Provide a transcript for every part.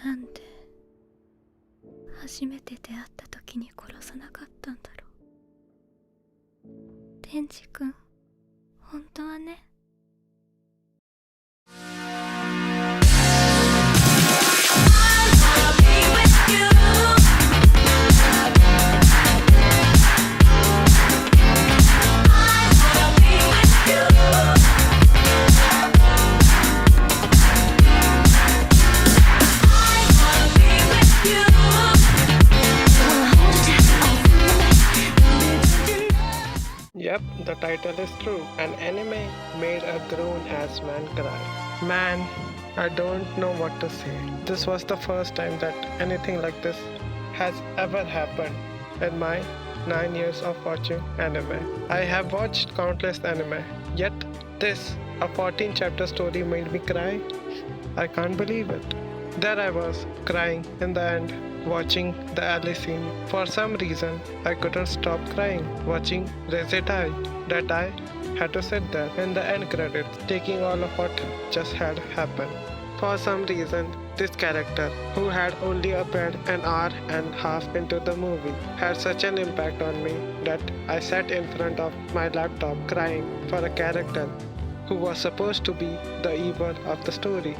なんで初めて出会った時に殺さなかったんだろう。デンジ君、本当はね。Yep, the title is true. An anime made a grown-ass man cry. Man, I don't know what to say. This was the first time that anything like this has ever happened in my 9 years of watching anime. I have watched countless anime, yet this, a 14-chapter story made me cry. I can't believe it. There I was, crying in the end, watching the alley scene. For some reason, I couldn't stop crying, watching Reze die. That I had to sit there in the end credits, taking all of what just had happened. For some reason, this character, who had only appeared an hour and a half into the movie, had such an impact on me that I sat in front of my laptop crying for a character who was supposed to be the evil of the story.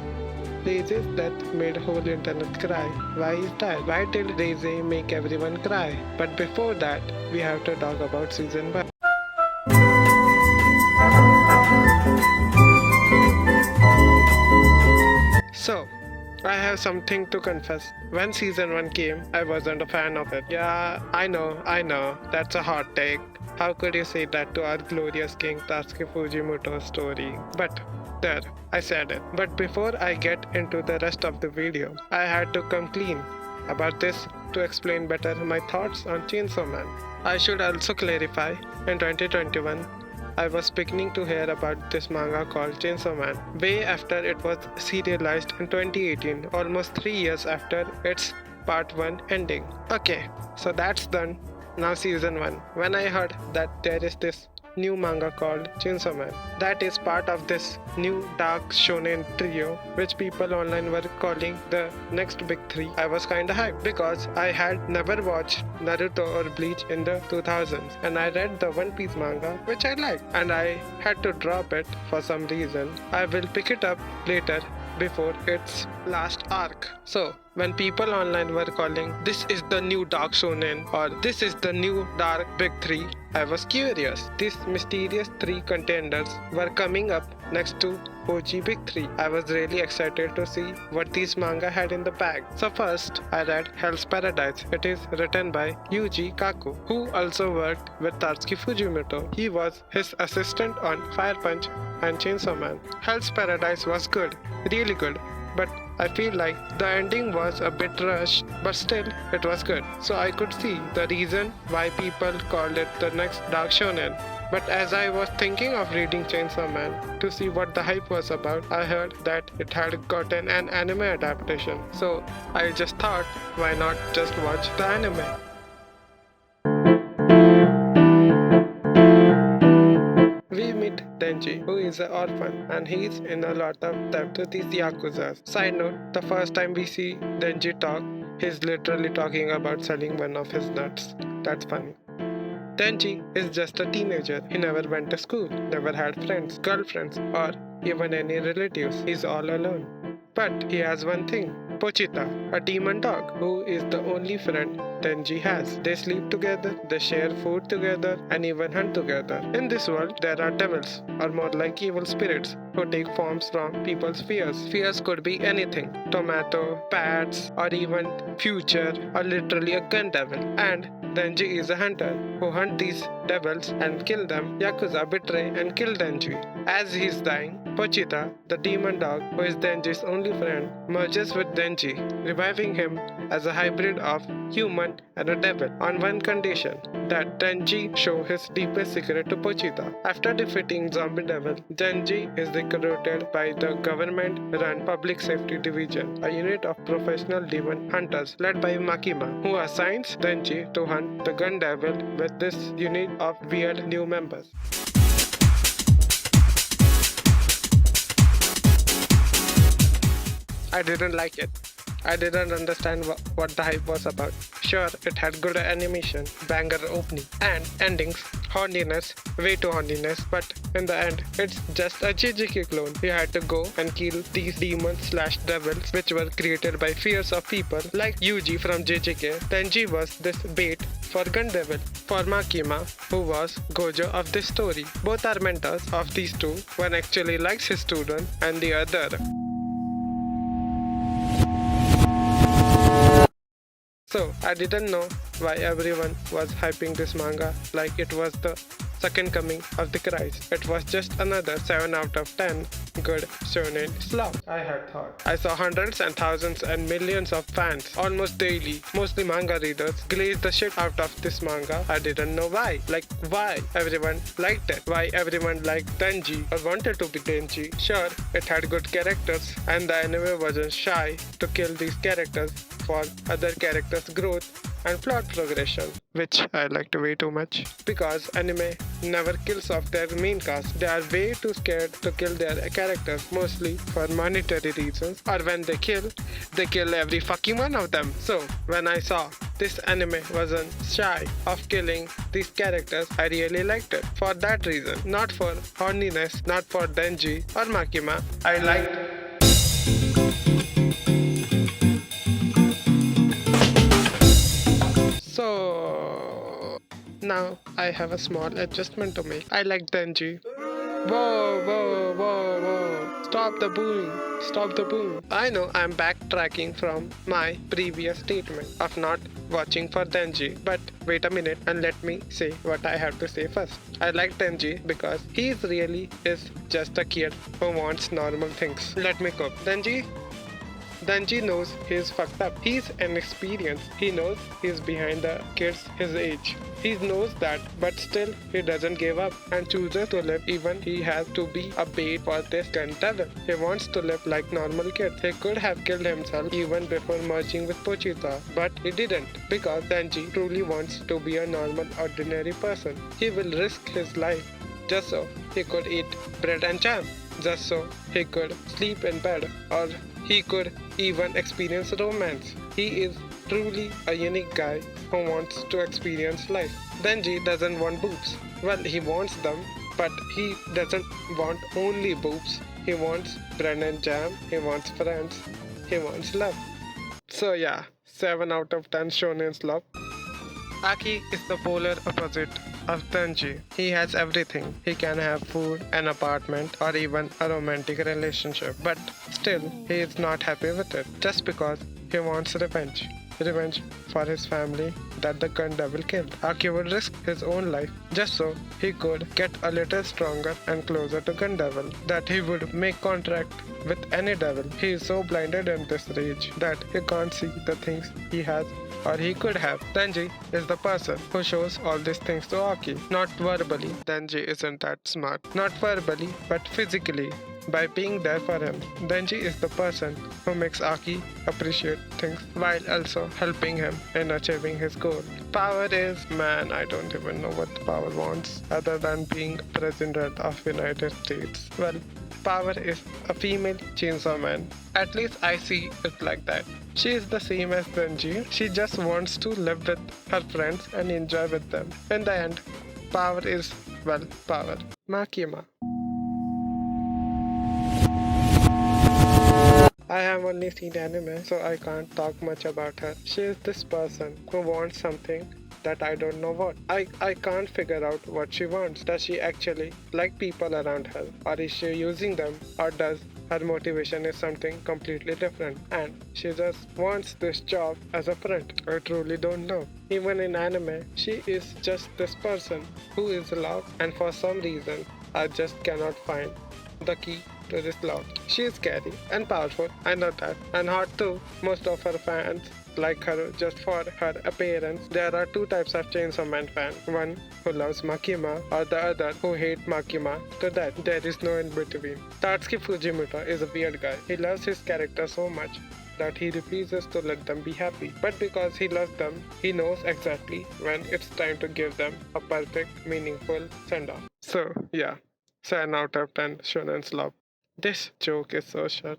Reze's death made whole internet cry. Why is that? Why did Reze make everyone cry? But before that, we have to talk about season 1. So, I have something to confess. When season 1 came, I wasn't a fan of it. Yeah, I know, that's a hot take. How could you say that to our glorious king Tatsuki Fujimoto's story? But there, I said it. But before I get into the rest of the video, I had to come clean about this to explain better my thoughts on Chainsaw Man. I should also clarify, in 2021, I was beginning to hear about this manga called Chainsaw Man way after it was serialized in 2018, almost 3 years after its part 1 ending. Okay, so that's done. Now season 1. When I heard that there is this new manga called Chainsaw Man that is part of this new dark shonen trio which people online were calling the next big three, I was kinda hyped because I had never watched Naruto or Bleach in the 2000s and I read the One Piece manga which I liked and I had to drop it for some reason. I will pick it up later before its last arc. So, when people online were calling this is the new dark shonen or this is the new dark big three, I was curious. These mysterious 3 contenders were coming up next to OG Big 3. I was really excited to see what these manga had in the bag. So first, I read Hell's Paradise. It is written by Yuji Kaku, who also worked with Tatsuki Fujimoto. He was his assistant on Fire Punch and Chainsaw Man. Hell's Paradise was good, really good, but I feel like the ending was a bit rushed, but still it was good. So I could see the reason why people called it the next dark shonen. But as I was thinking of reading Chainsaw Man to see what the hype was about, I heard that it had gotten an anime adaptation. So I just thought, why not just watch the anime? We meet Denji, who is an orphan, and he's in a lot of debt to these Yakuzas. Side note, the first time we see Denji talk, he's literally talking about selling one of his nuts. That's funny. Denji is just a teenager. He never went to school, never had friends, girlfriends, or even any relatives. He's all alone. But he has one thing, Pochita, a demon dog, who is the only friend Denji has. They sleep together, they share food together, and even hunt together. In this world, there are devils, or more like evil spirits, who take forms from people's fears. Fears could be anything, tomato, bats, or even future, or literally a gun devil. And Denji is a hunter, who hunt these devils and kill them. Yakuza betray and kill Denji. As he's dying, Pochita, the demon dog, who is Denji's only friend, merges with Denji, reviving him as a hybrid of human and a devil on one condition, that Denji show his deepest secret to Pochita. After defeating Zombie Devil, Denji is recruited by the government-run Public Safety Division, a unit of professional demon hunters led by Makima, who assigns Denji to hunt the Gun Devil with this unit of weird new members. I didn't like it. I didn't understand what the hype was about. Sure, it had good animation, banger opening, and endings, horniness, way too horniness, but in the end, it's just a JJK clone. You had to go and kill these demons slash devils, which were created by fears of people like Yuji from JJK. Tenji was this bait for Gun Devil, for Makima, who was Gojo of this story. Both are mentors of these two. One actually likes his student, and the other. So, I didn't know why everyone was hyping this manga like it was the second coming of the Christ. It was just another 7 out of 10 good shonen slop. I had thought. I saw hundreds and thousands and millions of fans almost daily, mostly manga readers, glaze the shit out of this manga. I didn't know why. Like, why everyone liked it. Why everyone liked Denji or wanted to be Denji. Sure, it had good characters, and the anime wasn't shy to kill these characters for other characters' growth and plot progression, which I liked way too much. Because anime never kills off their main cast. They are way too scared to kill their characters, mostly for monetary reasons, or when they kill every fucking one of them. So, when I saw this anime wasn't shy of killing these characters, I really liked it. For that reason, not for horniness, not for Denji or Makima. I liked So now I have a small adjustment to make. I like Denji. Whoa, whoa, whoa, whoa. Stop the booing. Stop the boom. I know I'm backtracking from my previous statement of not watching for Denji, but wait a minute and let me say what I have to say first. I like Denji because he really is just a kid who wants normal things. Let me cook. Denji knows he's fucked up. He's inexperienced. He knows he's behind the kids his age. He knows that, but still he doesn't give up and chooses to live even he has to be a bait for this gun devil. He wants to live like normal kids. He could have killed himself even before merging with Pochita, but he didn't because Denji truly wants to be a normal, ordinary person. He will risk his life just so he could eat bread and jam, just so he could sleep in bed, or he could even experience romance. He is truly a unique guy who wants to experience life. Denji doesn't want boobs. Well, he wants them, but he doesn't want only boobs. He wants bread and jam, he wants friends, he wants love. So yeah, 7 out of 10 shonen's love. Aki is the polar opposite of Denji. He has everything. He can have food, an apartment, or even a romantic relationship. But still, he is not happy with it just because he wants revenge. Revenge for his family that the gun devil killed. Aki would risk his own life just so he could get a little stronger and closer to gun devil. That he would make contact with any devil. He is so blinded in this rage that he can't see the things he has or he could have. Denji is the person who shows all these things to Aki. Not verbally, Denji isn't that smart. Not verbally, but physically. By being there for him, Denji is the person who makes Aki appreciate things while also helping him in achieving his goal. Power is, man, I don't even know what power wants other than being President of United States. Well, power is a female chainsaw man. At least I see it like that. She is the same as Denji. She just wants to live with her friends and enjoy with them. In the end, power is, well, power. Makima. I have only seen anime, so I can't talk much about her. She is this person who wants something that I don't know what. I can't figure out what she wants. Does she actually like people around her? Or is she using them? Or does her motivation is something completely different and she just wants this job as a friend? I truly don't know. Even in anime, she is just this person who is loved, and for some reason, I just cannot find the key to this love. She is scary and powerful, I know that, and hot too. Most of her fans like her just for her appearance. There are two types of Chainsaw Man fan. One who loves Makima, or the other who hate Makima to death. There is no in between. Tatsuki Fujimoto is a weird guy. He loves his character so much that he refuses to let them be happy. But because he loves them, he knows exactly when it's time to give them a perfect, meaningful send-off. So yeah, 7 out of 10 Shonen's love. This joke is so short.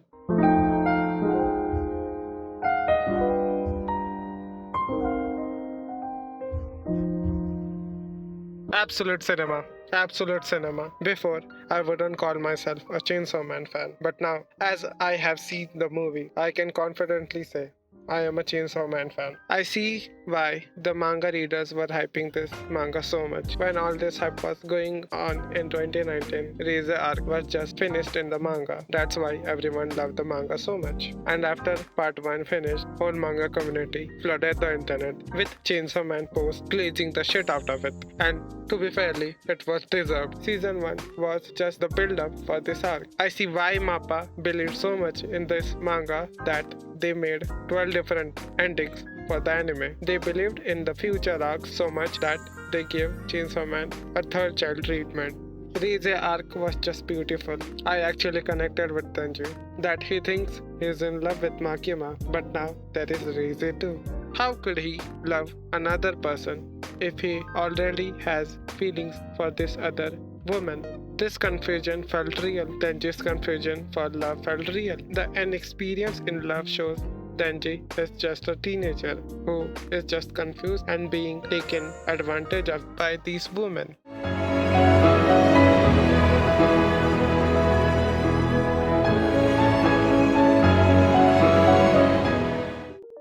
Absolute cinema. Absolute cinema. Before, I wouldn't call myself a Chainsaw Man fan, but now, as I have seen the movie, I can confidently say I am a Chainsaw Man fan. I see why the manga readers were hyping this manga so much. When all this hype was going on in 2019, Reze arc was just finished in the manga. That's why everyone loved the manga so much. And after part 1 finished, whole manga community flooded the internet with Chainsaw Man posts glazing the shit out of it. And to be fairly, it was deserved. Season 1 was just the build up for this arc. I see why Mappa believed so much in this manga that they made 12 different endings for the anime. They believed in the future arcs so much that they gave Chainsaw Man a third child treatment. Reze arc was just beautiful. I actually connected with Denji. That he thinks he's in love with Makima, but now there is Reze too. How could he love another person if he already has feelings for this other woman? This confusion felt real. Denji's confusion for love felt real. The inexperience in love shows Denji is just a teenager who is just confused and being taken advantage of by these women.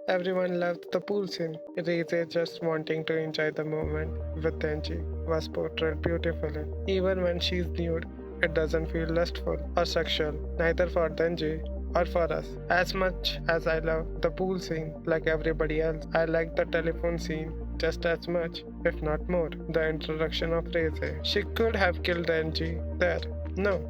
Everyone loved the pool scene. Reze just wanting to enjoy the moment with Denji was portrayed beautifully. Even when she's nude, it doesn't feel lustful or sexual, neither for Denji or for us. As much as I love the pool scene like everybody else, I like the telephone scene just as much, if not more. The introduction of Reze. She could have killed Denji there. No.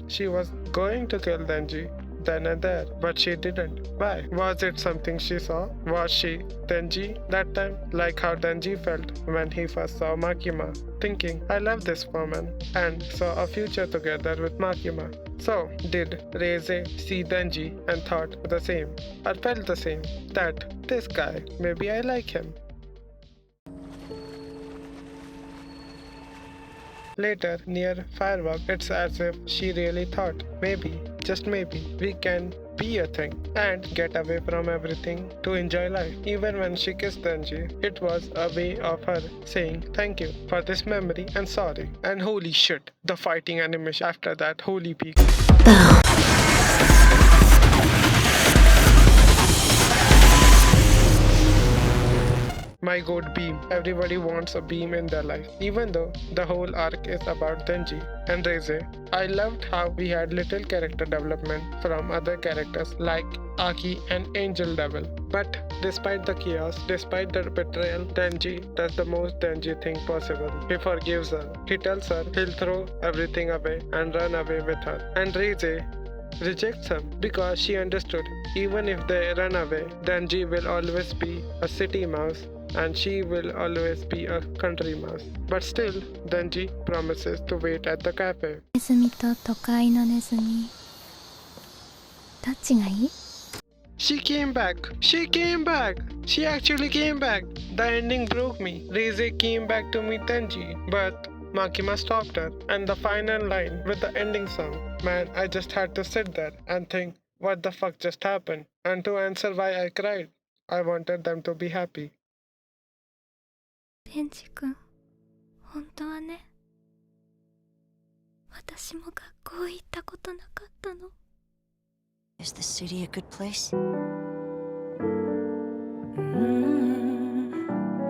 She was going to kill Denji then and there, but she didn't. Why? Was it something she saw? Was she Denji that time? Like how Denji felt when he first saw Makima, thinking, I love this woman, and saw a future together with Makima. So, did Reze see Denji and thought the same, or felt the same, that this guy, maybe I like him? Later, near firework, it's as if she really thought, maybe, just maybe, we can be a thing and get away from everything to enjoy life. Even when she kissed Denji, it was a way of her saying thank you for this memory and sorry. And holy shit, the fighting animation after that, holy peak. My god, Beam. Everybody wants a Beam in their life, even though the whole arc is about Denji and Reze. I loved how we had little character development from other characters like Aki and Angel Devil. But despite the chaos, despite the betrayal, Denji does the most Denji thing possible. He forgives her. He tells her he'll throw everything away and run away with her. And Reze rejects him because she understood even if they run away, Denji will always be a city mouse and she will always be a country mouse. But still, Denji promises to wait at the cafe. ネズミと都会のネズミ、どっちがいい？ She came back. She came back. She actually came back. The ending broke me. Reze came back to meet Denji, but Makima stopped her. And the final line with the ending song. Man, I just had to sit there and think, what the fuck just happened? And to answer why I cried, I wanted them to be happy. デンジ君、本当はね、私も学校行ったことなかったの。Is the city a good place?